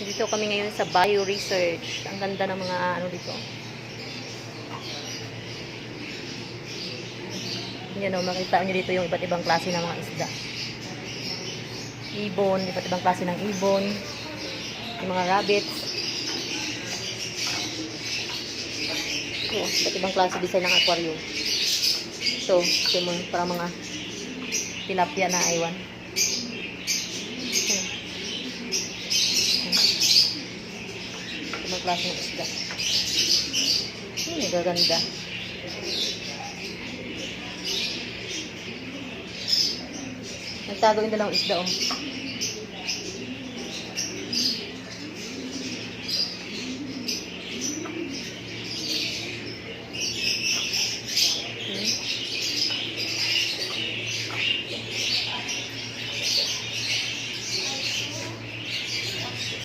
Dito kami ngayon sa Bio Research. Ang ganda ng mga ano dito. Yan o, makita nyo dito yung iba't ibang klase ng mga isda. Ibon, iba't ibang klase ng ibon. Yung mga rabbits. Ito, iba't ibang klase design ng aquarium. Ito, para mga tilapia na aywan. Ibang klase ng isda. Nagaganda. Nagtago yung dalawang isda, oh.